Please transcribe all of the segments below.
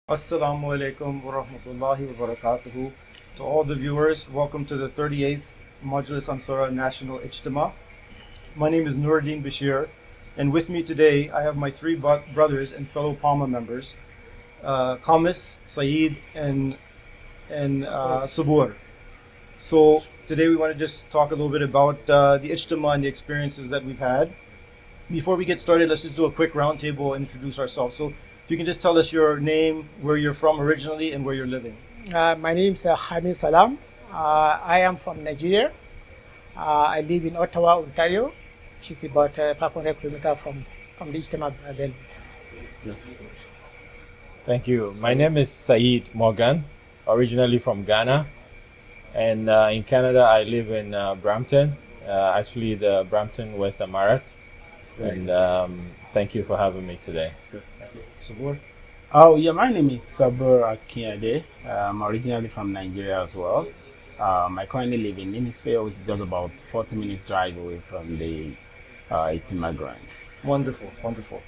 Assalamu alaikum wa rahmatullahi wa barakatuhu. To all the viewers, welcome to the 38th Majlis Ansara National Ijtima. My name is Nuruddin Bashir, and with me today I have my three brothers and fellow PAAMA members, Kamis, Saeed, and Sabur. So today we want to just talk a little bit about the Ijtima and the experiences that we've had. Before we get started, let's just do a quick roundtable and introduce ourselves. So if you can just tell us your name, where you're from originally, and where you're living. My name is Hamid Salam. I am from Nigeria. I live in Ottawa, Ontario, which is about 500 kilometers from the Ijtima belt. Thank you. My name is Saeed Morgan, originally from Ghana. And in Canada, I live in Brampton, actually the Brampton West Amarat. And thank you for having me today. Good. Thank you. Sabur? Oh, yeah, my name is Sabur Akiade. I'm originally from Nigeria as well. I currently live in Innisfail, which is just about 40 minutes drive away from the Ijtima ground. Wonderful, wonderful.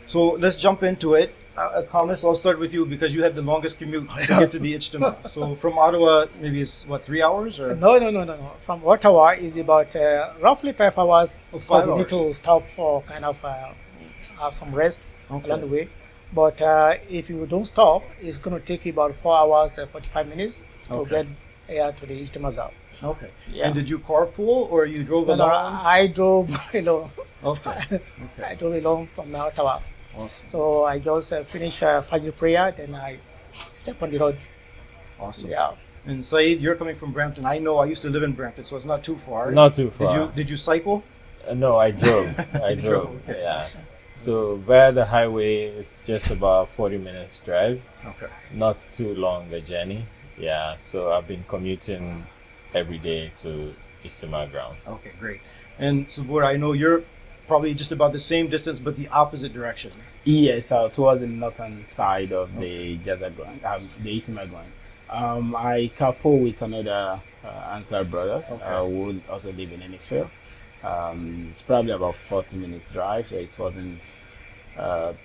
So let's jump into it. Kamis, I'll start with you because you had the longest commute to get to the Ijtima. So from Ottawa, maybe it's what, 3 hours? Or? No. From Ottawa is about roughly 5 hours. Oh, 5 because hours. we need to stop for kind of have some rest along the way. But if you don't stop, it's going to take you about 4 hours, 45 minutes to Okay. get to the Ijtima ground. Okay. Yeah. And did you carpool or you drove No, alone? I drove alone. Okay. I Okay. drove alone from Ottawa. Awesome. So I just finished Fajr prayer, then I step on the road. Awesome. Yeah. And Saeed, you're coming from Brampton. I know I used to live in Brampton, so it's not too far. Not too far. Did you cycle? No, I drove. I You drove. drove, okay. Yeah. So via the highway, it's just about 40 minutes drive. Okay. Not too long a journey. Yeah. So I've been commuting every day to Ijtima grounds. Okay, great. And Sabur, I know you're probably just about the same distance, but the opposite direction. Yes, towards the northern side of the Jaza ground, the Ijtima ground. I couple with another Ansar brother who also live in Innisfail. It's probably about 40 minutes drive, so it wasn't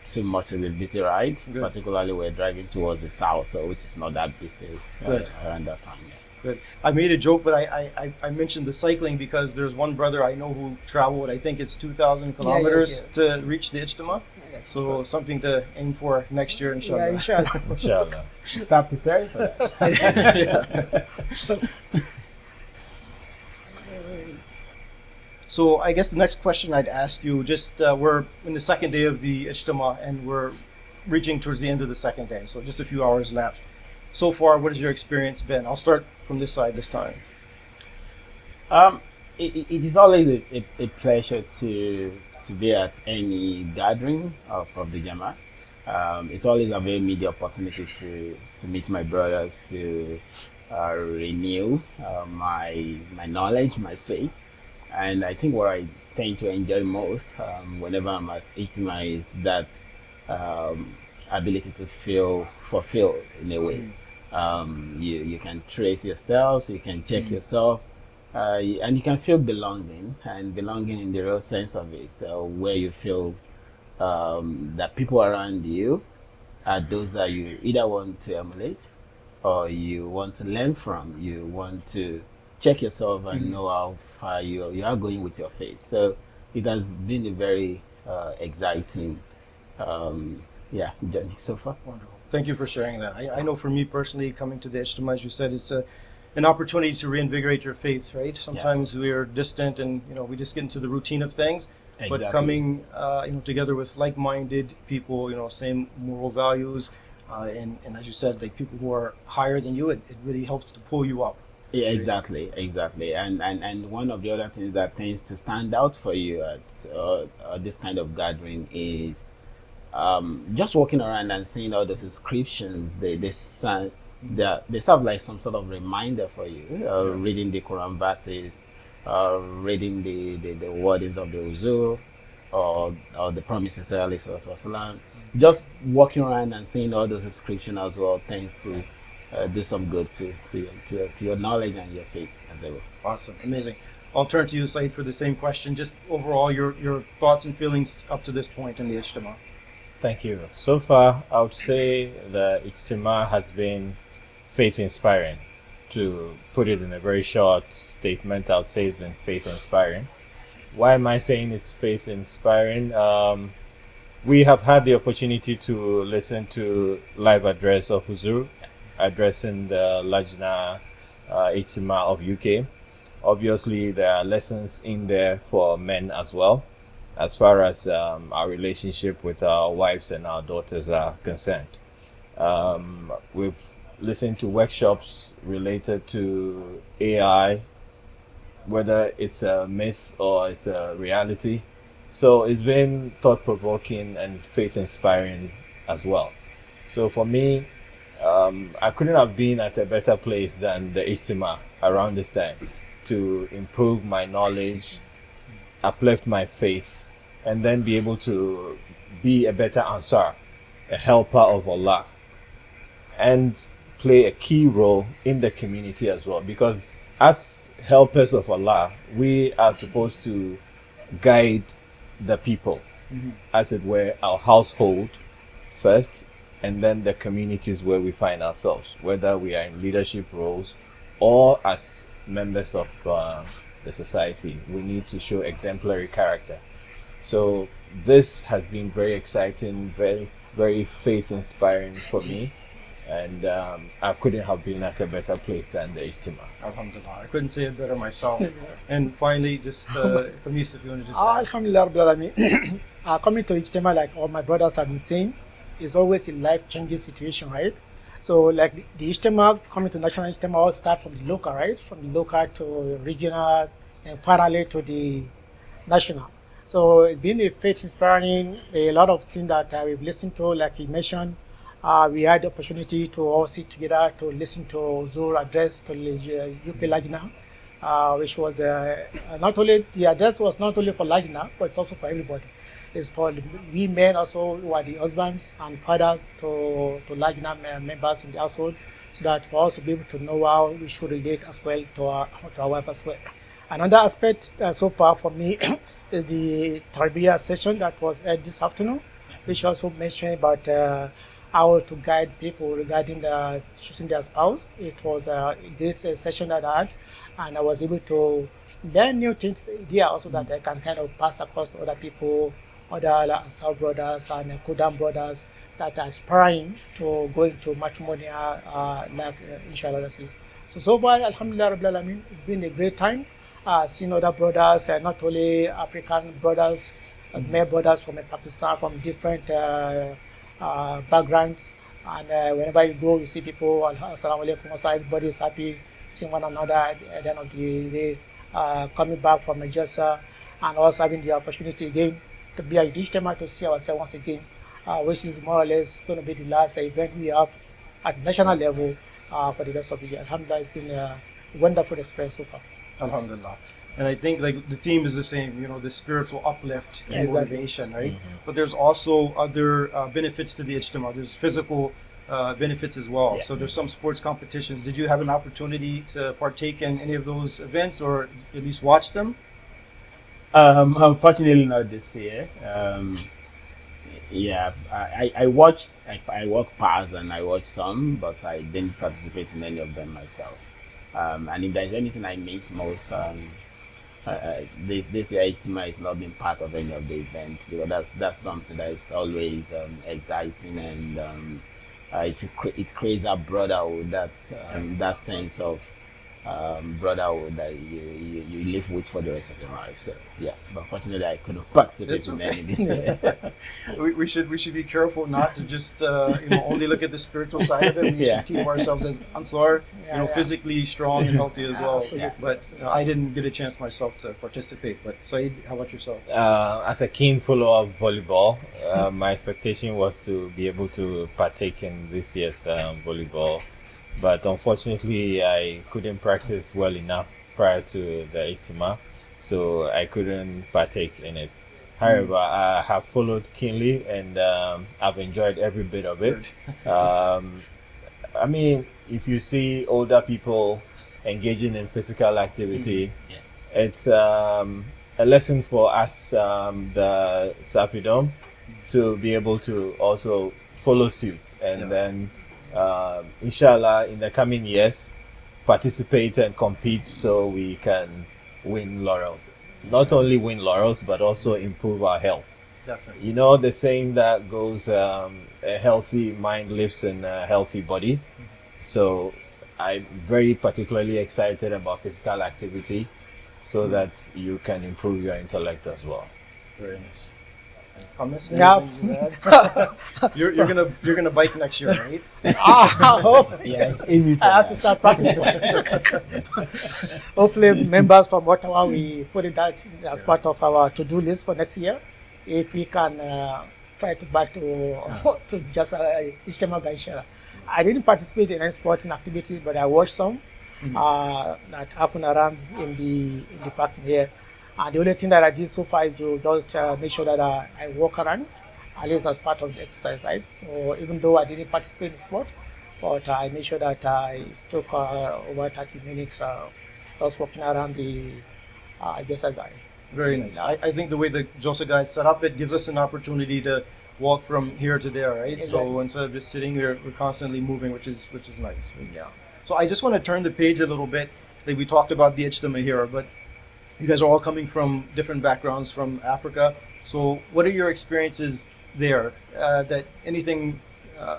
too much of a busy ride. Good. Particularly, we're driving towards the south, so which is not that busy Good. around that time. Yeah. Good. I made a joke, but I mentioned the cycling because there's one brother I know who traveled, I think it's 2,000 kilometers to reach the Ijtima. So something to aim for next year, inshallah. Yeah, inshallah. Inshallah. Start preparing for that. Yeah. So I guess the next question I'd ask you, just we're in the second day of the Ijtima and we're reaching towards the end of the second day, so just a few hours left. So far, what has your experience been? I'll start from this side this time. It is always a pleasure to be at any gathering of the Jama. It always avails me the opportunity to meet my brothers, to renew my knowledge, my faith. And I think what I tend to enjoy most whenever I'm at Ijtima is that ability to feel fulfilled in a way. You can trace yourself, so you can check yourself, and you can feel belonging, and belonging in the real sense of it, where you feel that people around you are those that you either want to emulate or you want to learn from. You want to check yourself and know how far you are going with your faith. So it has been a very exciting journey so far. Wonderful. Thank you for sharing that. I know for me personally, coming to the Ijtima, as you said, it's an opportunity to reinvigorate your faith, right? Sometimes we are distant and, we just get into the routine of things. Exactly. But coming, together with like-minded people, same moral values, and as you said, like people who are higher than you, it really helps to pull you up. Yeah, exactly. And one of the other things that tends to stand out for you at this kind of gathering is just walking around and seeing all those inscriptions. They serve like some sort of reminder for you. Reading the Quran verses, reading the wordings of the Uzur or the Promised Messiah alayhi wasallam. Just walking around and seeing all those inscriptions as well tends to do some good to your knowledge and your faith as well. Awesome, amazing. I'll turn to you, Said, for the same question. Just overall, your thoughts and feelings up to this point in the Ijtima. Thank you. So far, I would say the Ijtima has been faith inspiring. To put it in a very short statement, I would say it's been faith inspiring. Why am I saying it's faith inspiring? We have had the opportunity to listen to live address of Huzur addressing the Lajna Ijtima of UK. Obviously, there are lessons in there for men as well, as far as our relationship with our wives and our daughters are concerned. We've listened to workshops related to AI, whether it's a myth or it's a reality. So it's been thought-provoking and faith-inspiring as well. So for me, I couldn't have been at a better place than the Ijtima around this time to improve my knowledge, uplift my faith, and then be able to be a better Ansar, a helper of Allah, and play a key role in the community as well. Because as helpers of Allah, we are supposed to guide the people, as it were, our household first, and then the communities where we find ourselves, whether we are in leadership roles or as members of the society. We need to show exemplary character. So this has been very exciting, very, very faith inspiring for me. And I couldn't have been at a better place than the Ijtima. Alhamdulillah. I couldn't say it better myself. And finally, just Kamis, if you want to just add. Alhamdulillah, Rabbil Alameen. Coming to Ijtima, like all my brothers have been saying, is always a life-changing situation, right? So like the Ijtima, coming to national Ijtima, all start from the local, right? From the local to regional and finally to the national. So it's been a faith inspiring, a lot of things that we've listened to, like he mentioned. We had the opportunity to all sit together to listen to Zur address to the UK Lajna, which was not only, the address was not only for Lajna, but it's also for everybody. It's for we men also who are the husbands and fathers to Lajna members in the household, so that for us to be able to know how we should relate as well to our wife as well. Another aspect so far for me is the Tarbiyah session that was held this afternoon, which also mentioned about how to guide people regarding choosing their spouse. It was a great session that I had, and I was able to learn new things there also that I can kind of pass across to other people, other Ansar brothers and Kudam brothers that are aspiring to go into matrimonial life, inshallah. So far, Alhamdulillah, Rabbil Alameen, it's been a great time. Seeing other brothers, not only African brothers, male brothers from Pakistan, from different backgrounds, and whenever you go, you see people, assalamu alaikum, everybody is happy, seeing one another at the end of the day, coming back from Nigeria, and also having the opportunity again to be at Ijtima to see ourselves once again, which is more or less going to be the last event we have at national level for the rest of the year. Alhamdulillah, it's been a wonderful experience so far. Alhamdulillah. And I think like the theme is the same, the spiritual uplift and motivation, right? But there's also other benefits to the Ijtima. There's physical benefits as well. So there's some sports competitions. Did you have an opportunity to partake in any of those events or at least watch them? Unfortunately not this year. I watched, I walked past and I watched some, but I didn't participate in any of them myself. And if there's anything I miss most, this year Ijtima is not being part of any of the events, because that's something that is always exciting, and it creates that brotherhood, that sense of brotherhood that you live with for the rest of your life. So yeah, but unfortunately I couldn't participate in any this year. we should be careful not to just only look at the spiritual side of it. We should keep ourselves as Ansar, physically strong and healthy as well. But I didn't get a chance myself to participate. But Saeed, how about yourself? As a keen follower of volleyball, my expectation was to be able to partake in this year's volleyball. But unfortunately, I couldn't practice well enough prior to the Ijtima, so I couldn't partake in it. However, I have followed keenly, and I've enjoyed every bit of it. I mean, if you see older people engaging in physical activity, it's a lesson for us, the Safidom, to be able to also follow suit, and then inshallah in the coming years participate and compete so we can win laurels. Not only win laurels but also improve our health. Definitely. You know the saying that goes, a healthy mind lives in a healthy body. So I'm very particularly excited about physical activity so that you can improve your intellect as well. Very nice. Comments? Yeah. You're gonna bike next year, right? I hope. Yes, I have to start practicing. Hopefully, members from Ottawa, we put it out as part of our to-do list for next year. If we can try to back to just Ijtima Gaisha. I didn't participate in any sporting activity, but I watched some that happen around in the park here. And the only thing that I did so far is to just make sure that I walk around, at least as part of the exercise, right? So even though I didn't participate in sport, but I made sure that I took over 30 minutes just walking around the guy. Very nice. I think the way the Josa guys set up, it gives us an opportunity to walk from here to there, right? Exactly. So instead of just sitting, we're constantly moving, which is nice. Yeah. So I just want to turn the page a little bit. Like we talked about the Ijtima here, but you guys are all coming from different backgrounds from Africa. So what are your experiences there? That anything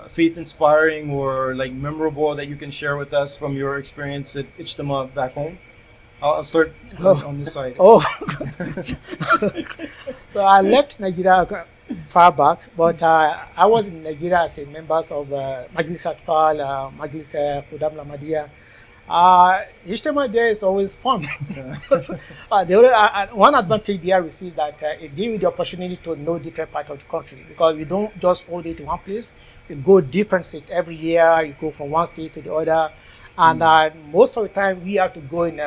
faith inspiring or like memorable that you can share with us from your experience at Ijtima back home? I'll start on this side. So I left Nigeria far back, but I was in Nigeria as a member of Majlis Atfal, Majlis Kudam Ahmadiyya. Ijtima there is always fun. One advantage there we see that it gives you the opportunity to know different parts of the country, because we don't just hold it in one place. You go different states every year. You go from one state to the other, and most of the time we have to go in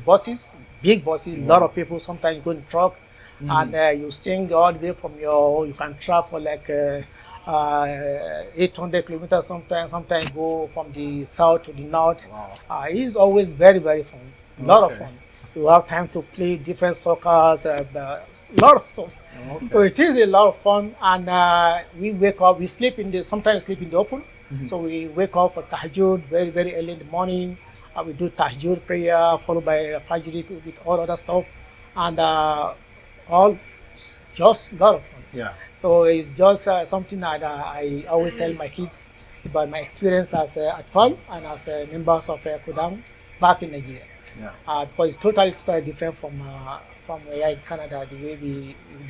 buses, big buses. A lot of people. Sometimes you go in truck, and you sing all the way from you can travel like 800 kilometers sometimes go from the south to the north. Wow. It's always very, very fun. A lot of fun. You have time to play different soccers, a lot of stuff. Okay. So it is a lot of fun, and we wake up, sometimes sleep in the open. So we wake up for tahajjud very, very early in the morning. We do tahajjud prayer followed by fajr with all other stuff, and all just a lot of fun. Yeah. So it's just something that I always tell my kids about my experience as Atfal and as members of Kudam back in Nigeria. Yeah. Because it's totally different from here in Canada, the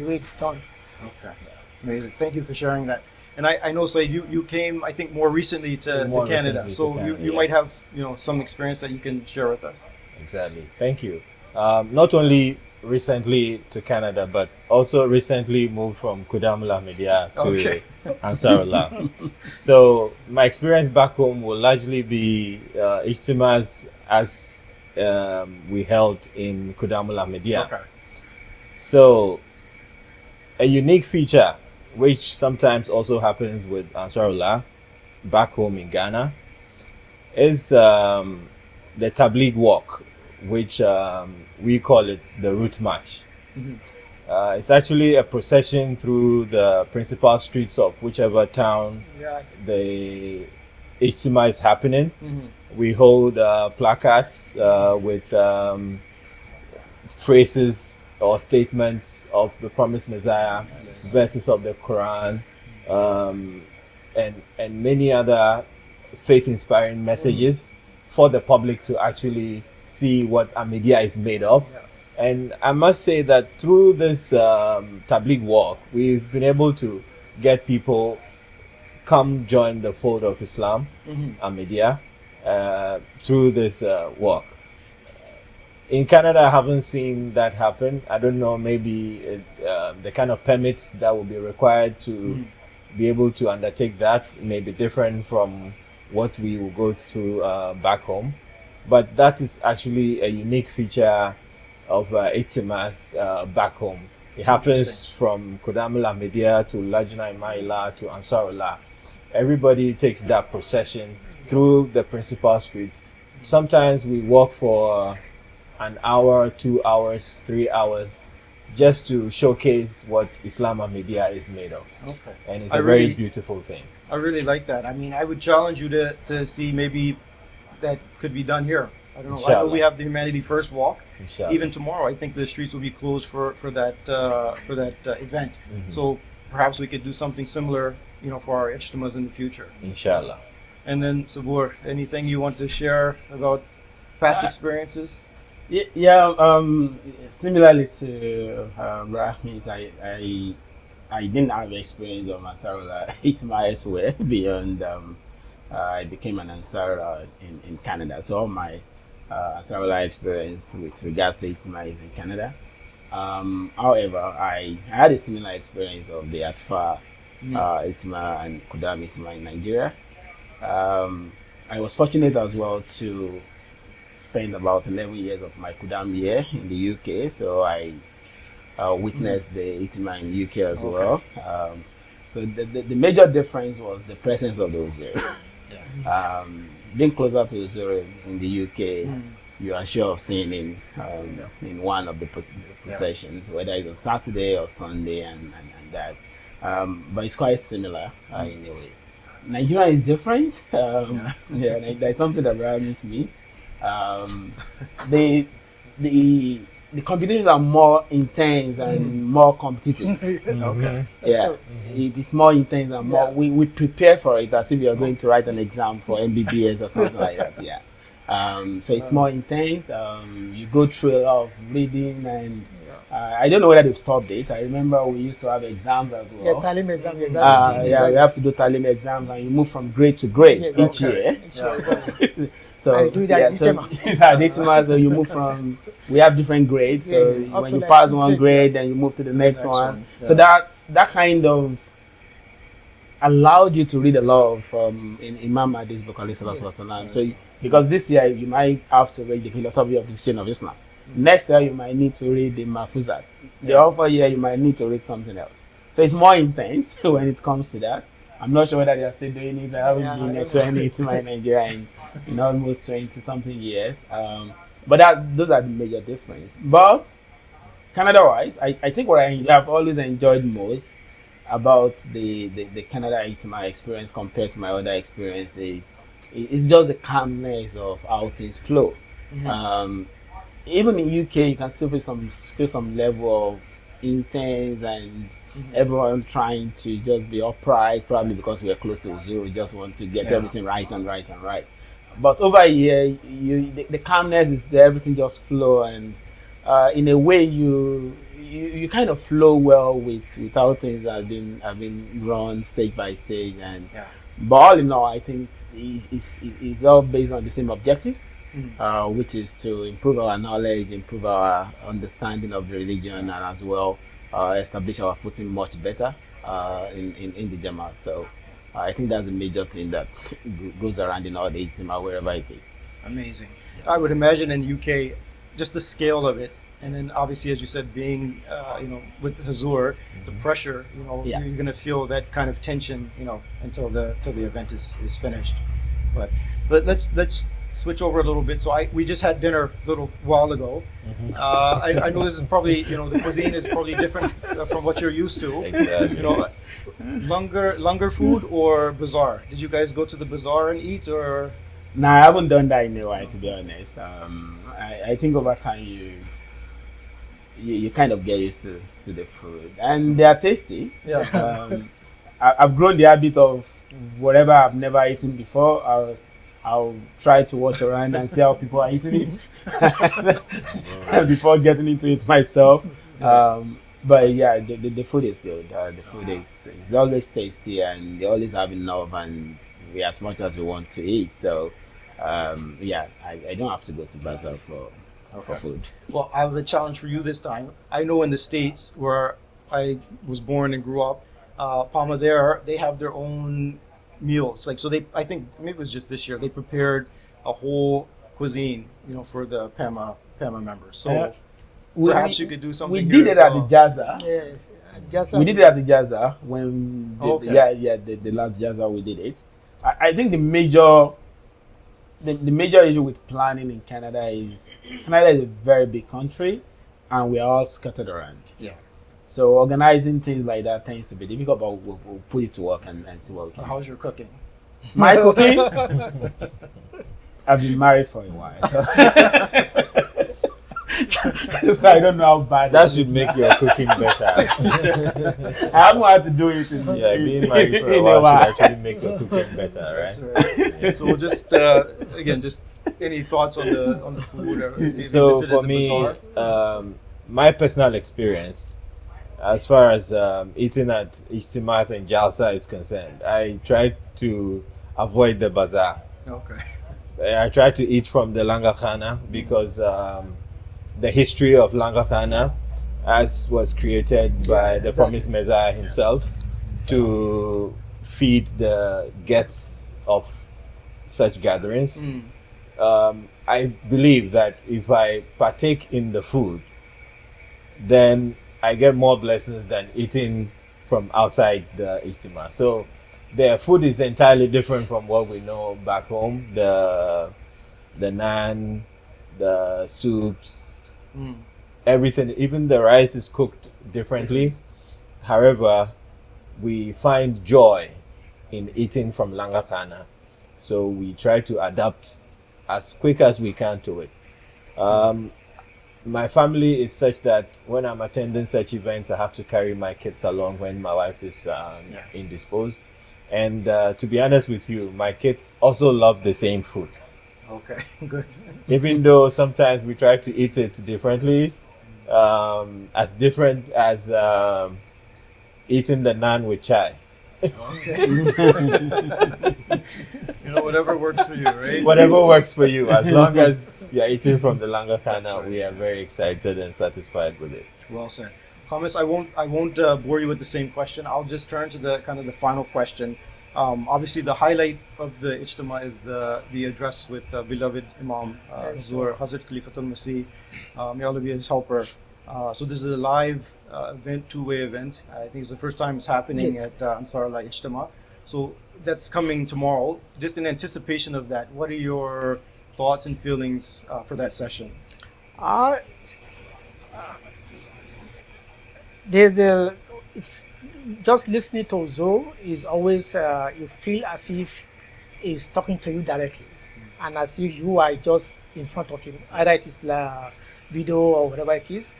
way it's done. Okay. Amazing. Thank you for sharing that. And I know, Said, you came, I think, more recently to Canada. So you might have some experience that you can share with us. Exactly. Thank you. Not only recently to Canada, but also recently moved from Kudam Ahmadiyya to Ansarullah. So my experience back home will largely be Ijtimas as we held in Kudam Ahmadiyya. Okay. So a unique feature, which sometimes also happens with Ansarullah back home in Ghana, is the Tabligh walk, which we call it the route march. It's actually a procession through the principal streets of whichever town the Ijtima is happening. We hold placards with phrases or statements of the promised Messiah, verses of the Quran, and many other faith-inspiring messages for the public to actually see what Ahmadiyya is made of. And I must say that through this Tabligh walk, we've been able to get people come join the fold of Islam, Ahmadiyya, through this walk. In Canada, I haven't seen that happen. I don't know, maybe the kind of permits that will be required to be able to undertake that may be different from what we will go through back home. But that is actually a unique feature of Ijtimas back home. It happens from Kudam Ahmadiyya to Lajna Imaila to Ansarullah. Everybody takes that procession through the principal street. Sometimes we walk for an hour, 2 hours, 3 hours, just to showcase what Islam Ahmadiyya is made of. Okay. And it's I a very really- beautiful thing. I really like that. I mean, I would challenge you to see maybe that could be done here. I don't know. I know Inshallah. we have the Humanity First walk. Inshallah. Even tomorrow, I think the streets will be closed for that event. Mhm. So perhaps we could do something similar, for our ijtimas in the future. Inshallah. And then Sabur, anything you want to share about past experiences? Yeah, similarly to Rahmi's, I didn't have experience of Ansarullah Ijtima elsewhere beyond I became an Ansarullah in Canada. So all my Ansarullah experience with regards to Ijtima is in Canada. However, I had a similar experience of the Atfa Ijtima and Kudam Ijtima in Nigeria. I was fortunate as well to spend about 11 years of my Kudam year in the UK, so I witnessed the Ijtima in the UK as Okay. well. So the major difference was the presence of the Uzuri. Being closer to Uzuri in the UK, you are sure of seeing him in one of the processions, whether it's on Saturday or Sunday and that. But it's quite similar in a way. Nigeria is different. There's something that Brahmins missed. The competitions are more intense and more competitive. Okay. That's Yeah, true. it is more intense and more. Yeah. We prepare for it as if you are going to write an exam for MBBS or something like that. Yeah. So it's more intense. You go through a lot of reading, and I don't know whether they've stopped it. I remember we used to have exams as well. Yeah, talim exam. Yeah, you have to do talim exams, and you move from grade to grade Yes, each okay. year. Exactly. So And you do that in so, Ijtima. so you move from. We have different grades. So Yeah, up when to you like pass 6 one grades, grade, then you move to the next next one. one, So that kind of allowed you to read a lot of in Imam Mahdi's book, alayhi salatu Yes. wasalam. So because this year you might have to read the philosophy of the teaching of Islam. Next year you might need to read the Mafuzat. The other year you might need to read something else. So it's more intense when it comes to that. I'm not sure whether they are still doing it. I haven't been to any Ijtima in Nigeria in almost 20 something years. But those are the major difference. But Canada wise, I think what I have always enjoyed most about the Canada Ijtima experience compared to my other experiences is just the calmness of how things flow. Even in UK, you can still feel some level of intense and everyone trying to just be upright, probably because we're close to zero. We just want to get everything right. But over here, the calmness is there. Everything just flow, and in a way, you kind of flow well with how things have been run stage by stage. And but all in all, I think it's all based on the same objectives. Which is to improve our knowledge, improve our understanding of the religion, and as well establish our footing much better in the Jamaat. So I think that's the major thing that goes around in all the Ijtima, wherever it is. Amazing. I would imagine in UK, just the scale of it, and then obviously, as you said, being with Hazur, the pressure, Yeah. you're going to feel that kind of tension, until the event is finished. But let's switch over a little bit. So we just had dinner a little while ago. I know this is probably the cuisine is probably different from what you're used to. Exactly. Langar food or bazaar? Did you guys go to the bazaar and eat, or? No, I haven't done that in a while, to be honest. I think over time you kind of get used to the food, and they are tasty. Yeah. I've grown the habit of whatever I've never eaten before. I'll try to watch around and see how people are eating it before getting into it myself. But yeah, the food is good. The food is always tasty, and they always have enough, and we as much as we want to eat. So I don't have to go to bazaar for food. Well, I have a challenge for you this time. I know in the States where I was born and grew up, PAAMA there, they have their own meals. I think maybe it was just this year, they prepared a whole cuisine, for the PAAMA members. So perhaps you could do something. We here did it as at the well. Jaza. Yes. Just We did it at the Jaza when Okay. the last Jaza we did it. I think the major issue with planning in Canada is a very big country, and we are all scattered around. Yeah. So organizing things like that tends to be difficult, but we'll put it to work and see what we can. How's your cooking? My cooking? I've been married for a while, so, so I don't know how bad That it should is make now. your cooking better. I haven't had to do it in Being married for a in while should actually make your cooking better, That's right? right. So we'll just again, just any thoughts on the food? Or if you So visited for the me, bazaar? my personal experience, as far as eating at Ijtimas and Jalsa is concerned, I try to avoid the bazaar. Okay. I try to eat from the Langa Khana because the history of Langa Khana, as was created by the Promised Messiah himself, to feed the guests of such gatherings. I believe that if I partake in the food, then I get more blessings than eating from outside the Ijtima. So their food is entirely different from what we know back home. The naan, the soups, everything, even the rice is cooked differently. However, we find joy in eating from Langa Khana. So we try to adapt as quick as we can to it. My family is such that when I'm attending such events, I have to carry my kids along when my wife is indisposed. And to be honest with you, my kids also love the same food. Okay. Good. Even though sometimes we try to eat it differently, as different as eating the naan with chai. Whatever works for you, right? Whatever works for you, as long as you're eating from the Langa Khana, we are very excited and satisfied with it. Well said. Comments. I won't bore you with the same question. I'll just turn to the kind of the final question. Obviously, the highlight of the Ijtima is the address with beloved Imam Hazrat Khalifatul Masih. May Allah be his helper. So this is a live event, two-way event. I think it's the first time it's happening at Ansarullah Ijtima. So that's coming tomorrow. Just in anticipation of that, what are your thoughts and feelings for that session? It's just listening to Zo is always, you feel as if he's talking to you directly and as if you are just in front of him, either it is the video or whatever it is.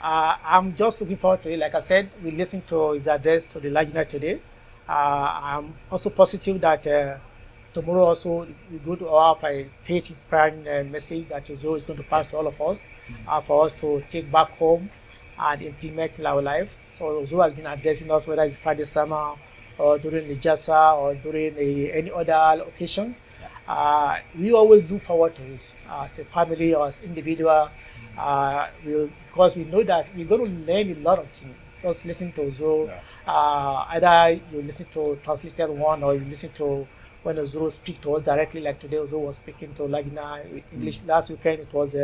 I'm just looking forward to it. Like I said, we listened to his address to the Lajna today. I'm also positive that tomorrow also we go to have a faith-inspiring message that Zo is going to pass to all of us for us to take back home and implement in our life. So Zo has been addressing us, whether it's Friday summer or during the Jasa or during any other occasions. We always look forward to it as a family or as individual, because we know that we're going to learn a lot of things. Just listen to Zo, either you listen to translated one or you listen to when Zo speak to us directly, like today Zo was speaking to Lagina with English. Last weekend it was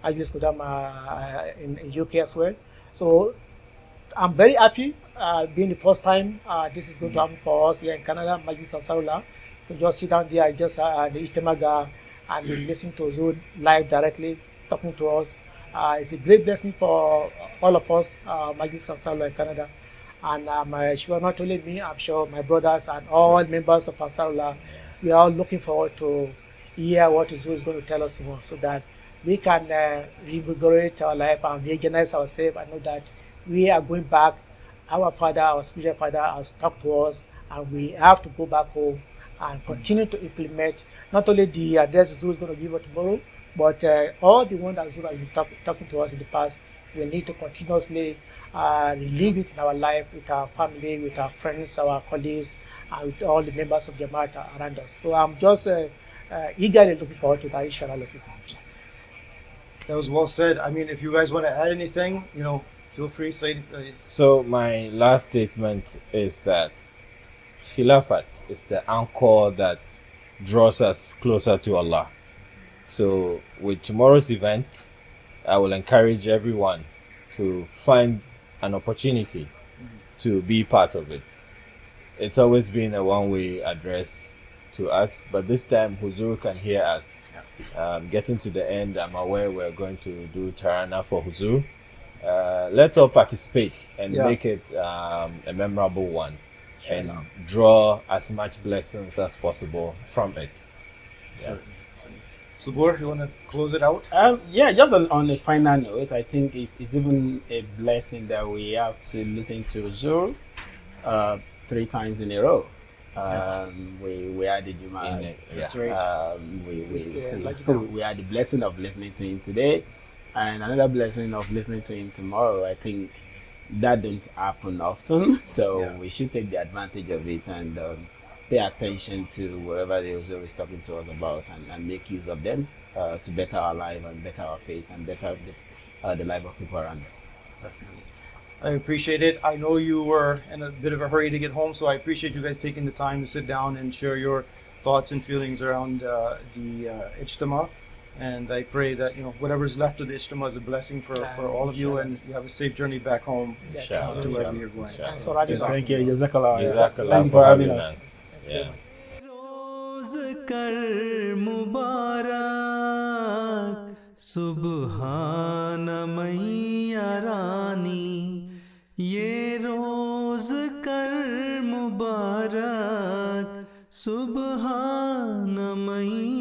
Agnes Kodam in UK as well. So I'm very happy being the first time this is going to happen for us here in Canada, Majlis Ansarullah, to just sit down there, just the Ijtimaga, and we listen to Zo live directly talking to us. It's a great blessing for all of us, Majlis Ansarullah in Canada. And I'm sure not only me, I'm sure my brothers and all members of Ansarullah, we are all looking forward to hear what Zo is going to tell us tomorrow, so that we can reinvigorate our life and reorganize ourselves and know that we are going back. Our father, our spiritual father, has talked to us, and we have to go back home and continue to implement not only the address Zo is going to give us tomorrow, but all the one that Zo has been talking to us in the past. We need to continuously relive it in our life with our family, with our friends, our colleagues, and with all the members of Jamaat around us. So I'm just eagerly looking forward to that inshallah. That was well said. I mean, if you guys want to add anything, feel free to say. So my last statement is that Khilafat is the anchor that draws us closer to Allah. So with tomorrow's event, I will encourage everyone to find an opportunity to be part of it. It's always been a one-way address to us, but this time Huzur can hear us. Getting to the end, I'm aware we're going to do Tarana for Huzur. let's all participate and Yeah. make it a memorable one, and draw as much blessings as possible from it. Certainly. Subur, you want to close it out? Yeah, just on a final note, I think it's even a blessing that we have to listen to Zur 3 times in a row. We had the Juma. That's right. We had the blessing of listening to him today, and another blessing of listening to him tomorrow. I think that don't happen often, so we should take the advantage of it and pay attention to whatever the Uzur is talking to us about, and make use of them to better our life and better our faith and better the life of people around us. Definitely. I appreciate it. I know you were in a bit of a hurry to get home, so I appreciate you guys taking the time to sit down and share your thoughts and feelings around the Ijtima. And I pray that whatever's left of the Ijtima is a blessing for all of you, and you have a safe journey back home to wherever you're going. Thanks for having us. Thank you. Jazakallah. Jazakallah Thank you for having us. Yeah. रोज कर मुबारक सुबहान मैया रानी ये रोज कर मुबारक सुबहान मैया